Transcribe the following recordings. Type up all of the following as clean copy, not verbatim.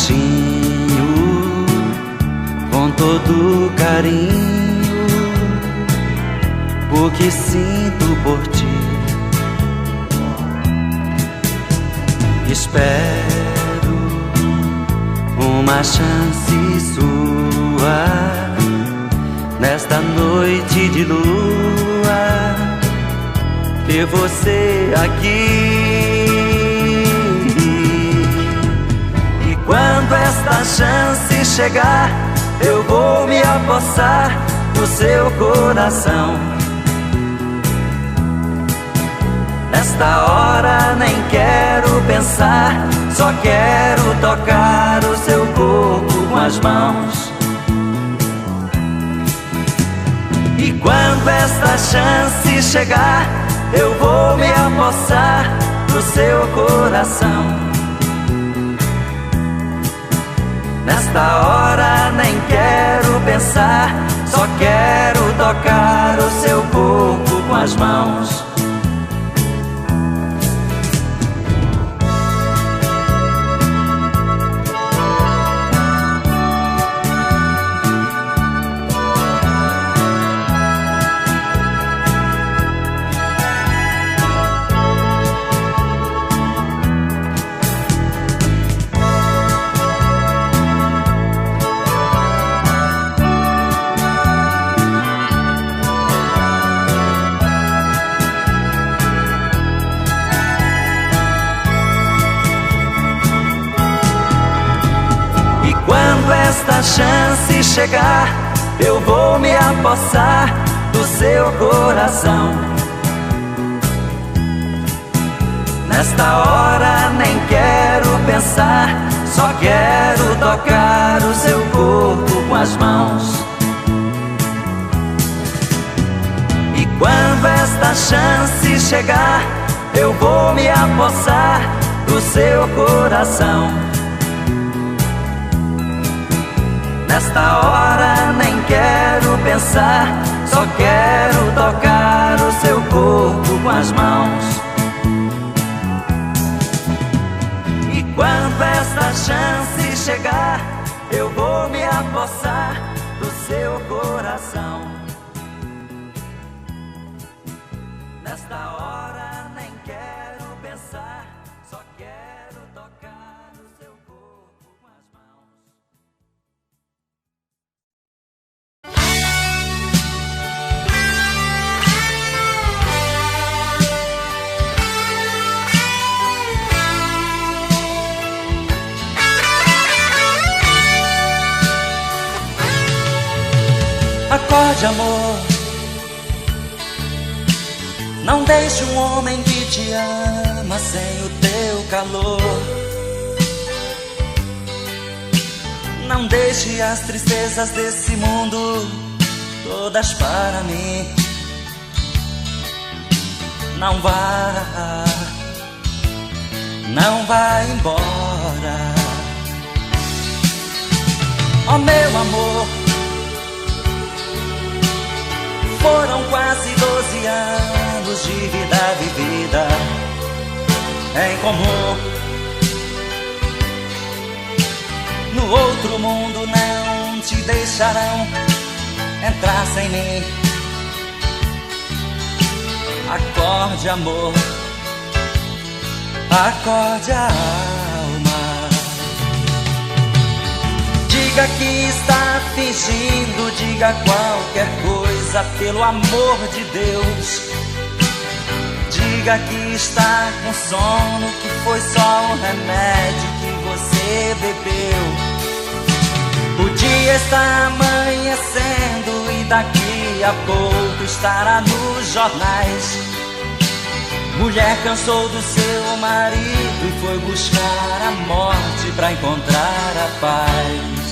baixinho, com todo carinho, porque sinto por ti. Espero uma chance sua nesta noite de lua, ter você aqui. E quando esta chance chegar, eu vou me apossar do seu coração. Nesta hora nem quero pensar, só quero tocar o seu corpo com as mãos. E quando esta chance chegar, eu vou me apossar do seu coração. Nesta hora nem quero pensar, só quero tocar o seu corpo com as mãos. Esta chance chegar, eu vou me apossar do seu coração. Nesta hora nem quero pensar, só quero tocar o seu corpo com as mãos. E quando esta chance chegar, eu vou me apossar do seu coração. Nesta hora nem quero pensar, só quero tocar o seu corpo com as mãos. E quando esta chance chegar, eu vou me apossar do seu coração. Nesta hora nem quero pensar, só quero tocar o seu corpo com as mãos. Acorde, amor, não deixe um homem que te ama sem o teu calor. Não deixe as tristezas desse mundo todas para mim. Não vá embora. Oh, meu amor, foram quase 12 anos de vida vivida em comum. No outro mundo não te deixarão entrar sem mim. Acorde, amor, acorde a alma. Diga que está fingindo, diga qualquer coisa, pelo amor de Deus. Diga que está com sono, que foi só um remédio que você bebeu. O dia está amanhecendo e daqui a pouco estará nos jornais. Mulher cansou do seu marido e foi buscar a morte pra encontrar a paz.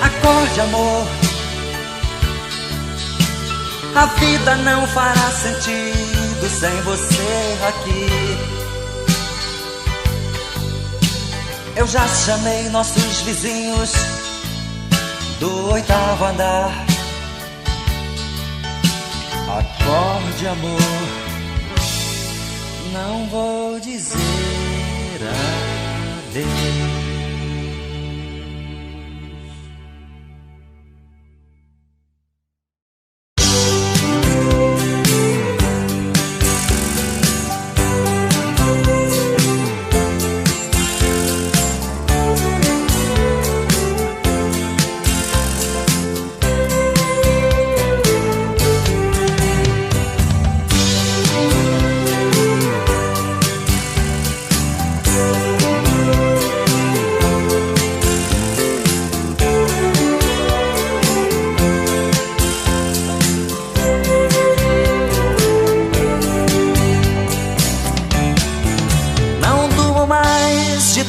Acorde, amor, a vida não fará sentido sem você aqui. Eu já chamei nossos vizinhos do 8º andar. Acorde, amor, não vou dizer adeus.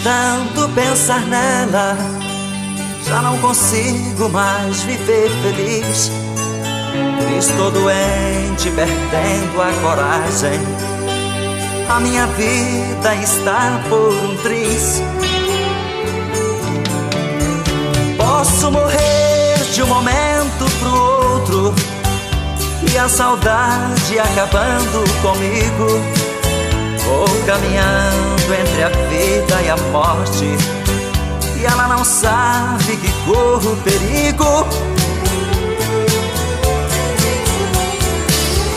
Tanto pensar nela, já não consigo mais viver feliz. Estou doente, perdendo a coragem. A minha vida está por um triz. Posso morrer de um momento pro outro, e a saudade acabando comigo. Vou caminhando entre a vida e a morte, e ela não sabe que corro perigo.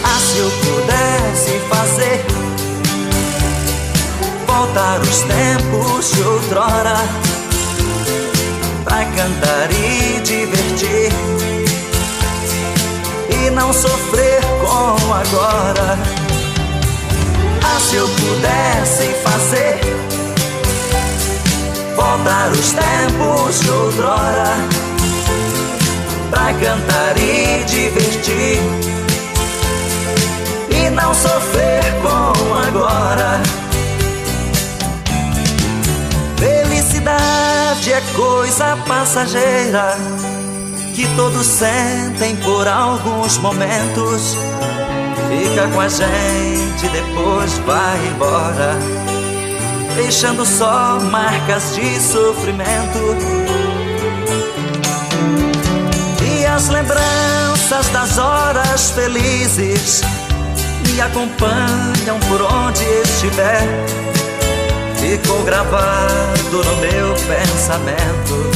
Ah, se eu pudesse fazer voltar os tempos de outrora, pra cantar e divertir, e não sofrer como agora. Ah, se eu pudesse fazer voltar os tempos de outrora, pra cantar e divertir, e não sofrer como agora. Felicidade é coisa passageira, que todos sentem por alguns momentos. Fica com a gente, depois vai embora, deixando só marcas de sofrimento. E as lembranças das horas felizes me acompanham por onde estiver. Ficou gravado no meu pensamento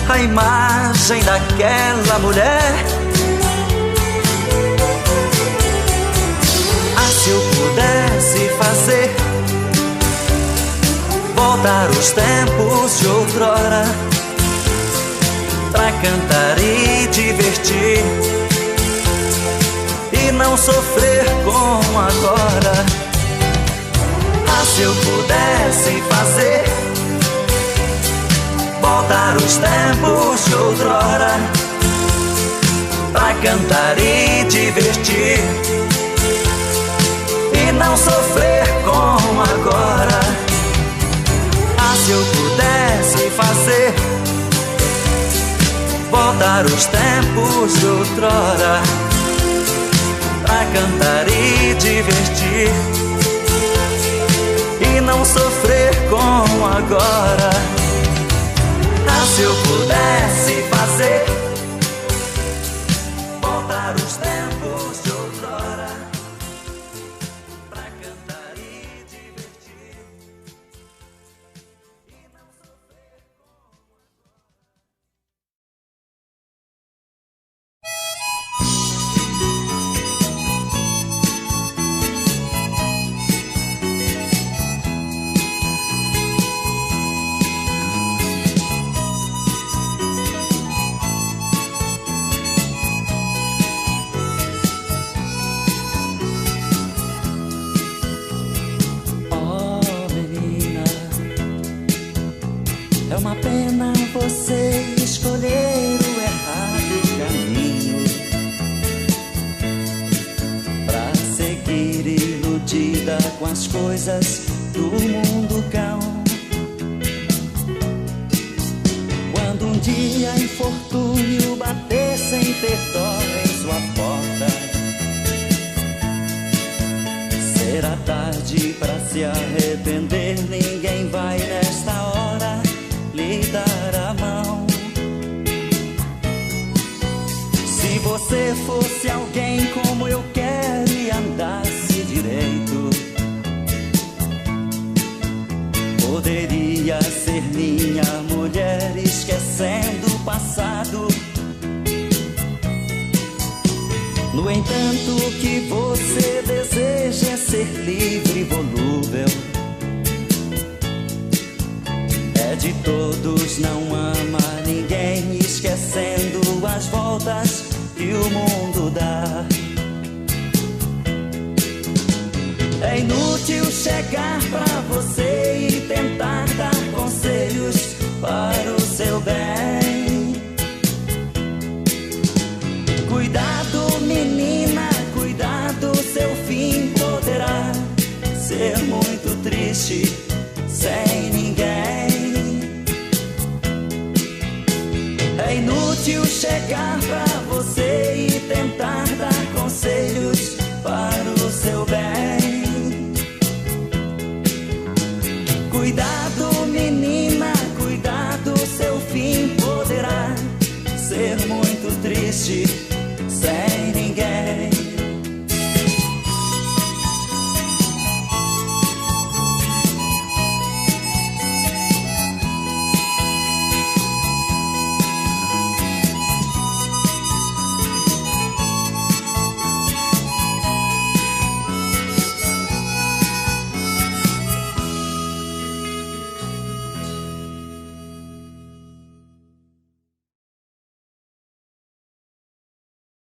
a imagem daquela mulher. Se eu pudesse fazer voltar os tempos de outrora, pra cantar e divertir, e não sofrer como agora. Ah, se eu pudesse fazer voltar os tempos de outrora, pra cantar e divertir, e não sofrer como agora. Ah, se eu pudesse fazer voltar os tempos de outrora, pra cantar e divertir, e não sofrer como agora. Ah, se eu pudesse fazer voltar os tempos de outrora, pra cantar e divertir, e não sofrer como você escolher o errado caminho, pra seguir iludida com as coisas do mundo cão. Quando um dia infortúnio bater sem ter dó em sua porta, será tarde pra se arrepender, ninguém vai nesta hora fosse alguém como eu quero e andasse direito, poderia ser minha mulher, esquecendo o passado. No entanto, o que você deseja é ser livre e volúvel. É de todos, não ama ninguém, esquecendo as voltas que o mundo dá. É inútil chegar pra você e tentar dar conselhos para o seu bem. Cuidado, menina, cuidado, seu fim poderá ser muito triste sem ninguém. É inútil chegar pra você e tentar dar conselhos para o seu bem. Cuidado, menina, cuidado, seu fim poderá ser muito triste